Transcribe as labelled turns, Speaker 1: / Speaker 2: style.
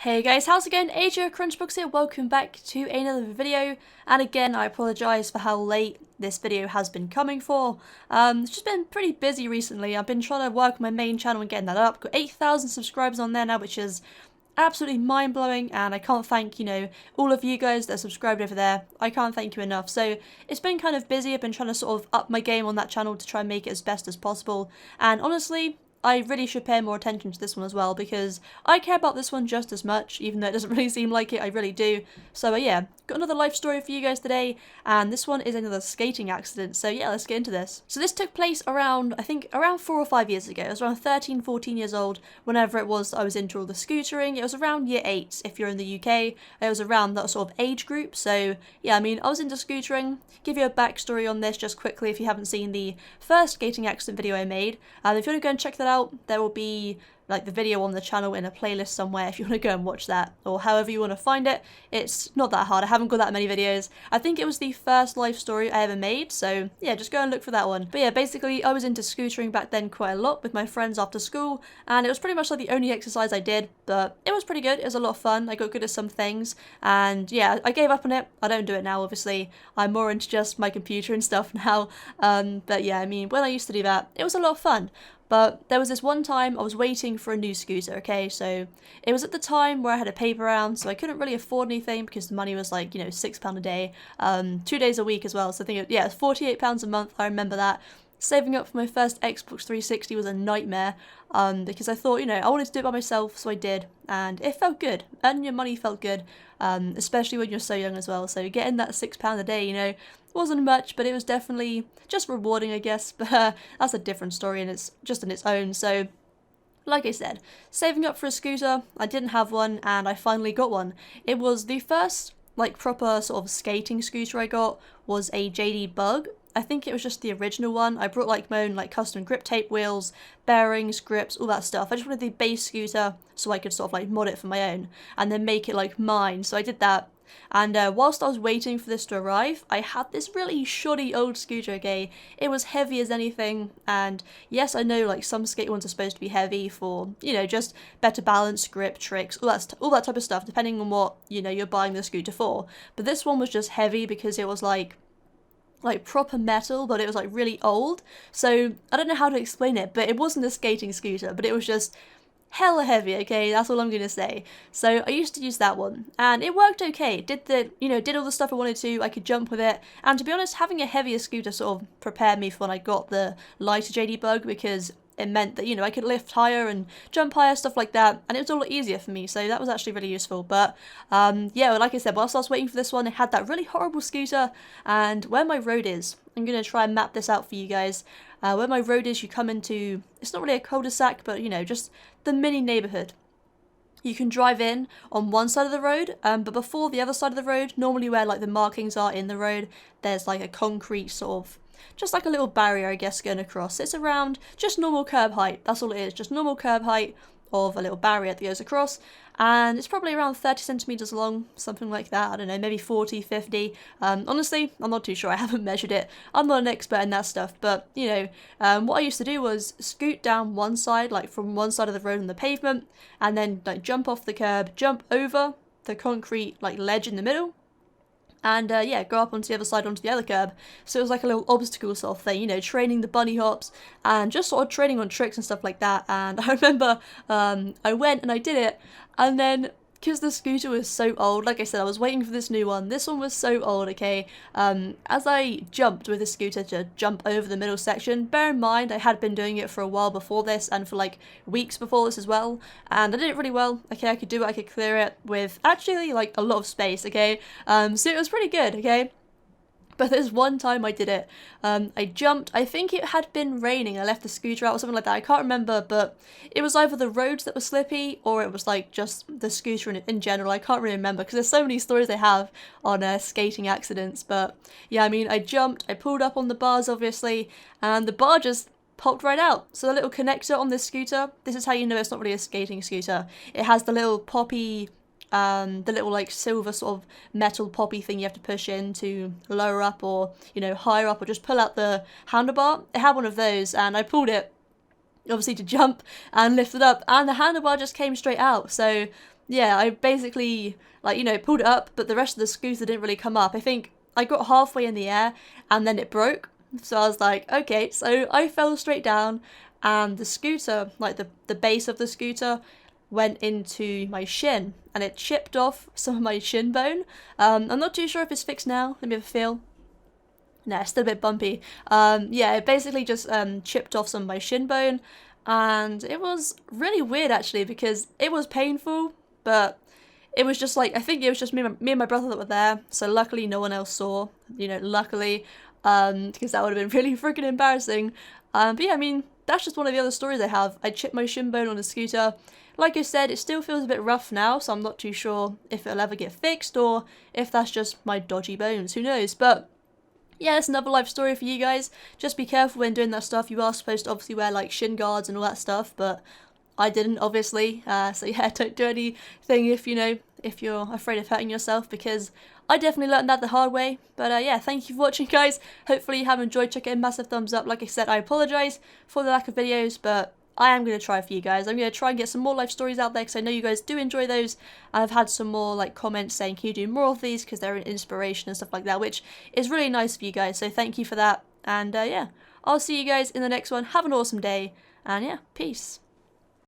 Speaker 1: Hey guys, how's it going? AJ Crunchbox here, welcome back to another video, and again I apologise for how late this video has been coming for. It's just been pretty busy recently. I've been trying to work on my main channel and getting that up. Got 8,000 subscribers on there now, which is absolutely mind-blowing, and I can't thank, all of you guys that are subscribed over there. I can't thank you enough. So it's been kind of busy. I've been trying to sort of up my game on that channel to try and make it as best as possible, and honestly, I really should pay more attention to this one as well, because I care about this one just as much, even though it doesn't really seem like it, I really do. So yeah, got another life story for you guys today, and this one is another skating accident, so yeah, let's get into this. So this took place around, I think, around 4 or 5 years ago. I was around 13, 14 years old, whenever it was I was into all the scootering. It was around year 8, if you're in the UK. It was around that sort of age group, so yeah, I mean, I was into scootering. Give you a backstory on this just quickly if you haven't seen the first skating accident video I made. If you want to go and check that out, there will be like the video on the channel in a playlist somewhere if you want to go and watch that, or however you want to find it. It's not that hard. I haven't got that many videos. I think it was the first life story I ever made, so yeah, just go and look for that one. But yeah, basically I was into scootering back then quite a lot with my friends after school, and it was pretty much like the only exercise I did, but it was pretty good. It was a lot of fun. I got good at some things, and yeah, I gave up on it. I don't do it now, obviously. I'm more into just my computer and stuff now, but yeah, I mean, when I used to do that, it was a lot of fun. But there was this one time I was waiting for a new scooter, okay? So it was at the time where I had a paper round, so I couldn't really afford anything because the money was like, £6 a day, 2 days a week as well. So I think, it's £48 a month, I remember that. Saving up for my first Xbox 360 was a nightmare, because I thought, I wanted to do it by myself, so I did, and it felt good. Earning your money felt good, especially when you're so young as well. So getting that £6 a day, wasn't much, but it was definitely just rewarding, I guess. But that's a different story, and it's just on its own. So like I said, saving up for a scooter, I didn't have one, and I finally got one. It was the first proper sort of skating scooter I got was a JD Bug. I think it was just the original one. I brought my own custom grip tape wheels, bearings, grips, all that stuff. I just wanted the base scooter so I could sort of mod it for my own and then make it mine. So I did that. And whilst I was waiting for this to arrive, I had this really shoddy old scooter, okay? It was heavy as anything, and yes, I know some skate ones are supposed to be heavy for, just better balance, grip, tricks, all that type of stuff, depending on what, you're buying the scooter for. But this one was just heavy because it was like proper metal, but it was really old. So I don't know how to explain it, but it wasn't a skating scooter, but it was just hella heavy, okay? That's all I'm gonna say. So I used to use that one, and it worked okay. Did all the stuff I wanted to. I could jump with it, and to be honest, having a heavier scooter sort of prepared me for when I got the lighter JD Bug, because it meant that, I could lift higher and jump higher, stuff like that, and it was a lot easier for me, so that was actually really useful. But, yeah, like I said, whilst I was waiting for this one, it had that really horrible scooter, and where my road is, I'm going to try and map this out for you guys. Where my road is, you come into, it's not really a cul-de-sac, but, just the mini neighbourhood. You can drive in on one side of the road, but before the other side of the road, normally where the markings are in the road, there's a concrete sort of, just a little barrier, I guess, going across. It's around just normal curb height. That's all it is, just normal curb height of a little barrier that goes across, and it's probably around 30 centimeters long, something like that. I don't know, maybe 40, 50. Honestly, I'm not too sure. I haven't measured it. I'm not an expert in that stuff, but what I used to do was scoot down one side, from one side of the road on the pavement, and then jump off the curb, jump over the concrete ledge in the middle, and yeah, go up onto the other side onto the other curb. So it was a little obstacle sort of thing, training the bunny hops and just sort of training on tricks and stuff like that. And I remember I went and I did it, and then because the scooter was so old, like I said, I was waiting for this new one. This one was so old, okay? As I jumped with the scooter to jump over the middle section, bear in mind I had been doing it for a while before this and for weeks before this as well, and I did it really well. Okay, I could do it, I could clear it with actually a lot of space, okay? So it was pretty good, okay? But there's one time I did it. I jumped. I think it had been raining. I left the scooter out or something like that. I can't remember, but it was either the roads that were slippy or it was just the scooter in general. I can't really remember because there's so many stories I have on skating accidents. But yeah, I mean, I jumped. I pulled up on the bars, obviously, and the bar just popped right out. So the little connector on this scooter, this is how you know it's not really a skating scooter. It has the little poppy, the little silver sort of metal poppy thing you have to push in to lower up or higher up or just pull out the handlebar. It had one of those, and I pulled it obviously to jump and lift it up, and the handlebar just came straight out. So yeah, I basically, like, you know, pulled it up, but the rest of the scooter didn't really come up. I think I got halfway in the air and then it broke. So I was like, okay, so I fell straight down and the scooter, like the base of the scooter, went into my shin and it chipped off some of my shin bone. I'm not too sure if it's fixed now. Let me have a feel. No, it's still a bit bumpy. Yeah, it basically just chipped off some of my shin bone, and it was really weird actually because it was painful, but it was just like I think it was just me and my brother that were there. So luckily no one else saw. You know, luckily, because that would have been really freaking embarrassing. But yeah, I mean that's just one of the other stories I have. I chipped my shin bone on a scooter. Like I said, it still feels a bit rough now, so I'm not too sure if it'll ever get fixed or if that's just my dodgy bones. Who knows? But yeah, that's another life story for you guys. Just be careful when doing that stuff. You are supposed to obviously wear like shin guards and all that stuff, but I didn't obviously. So yeah, don't do anything if you know if you're afraid of hurting yourself, because I definitely learned that the hard way. But yeah, thank you for watching, guys. Hopefully you have enjoyed. Check it, massive thumbs up. Like I said, I apologise for the lack of videos, but I am going to try for you guys. I'm going to try and get some more life stories out there because I know you guys do enjoy those. And I've had some more like comments saying, can you do more of these because they're an inspiration and stuff like that, which is really nice for you guys. So thank you for that. And yeah, I'll see you guys in the next one. Have an awesome day. And yeah, peace.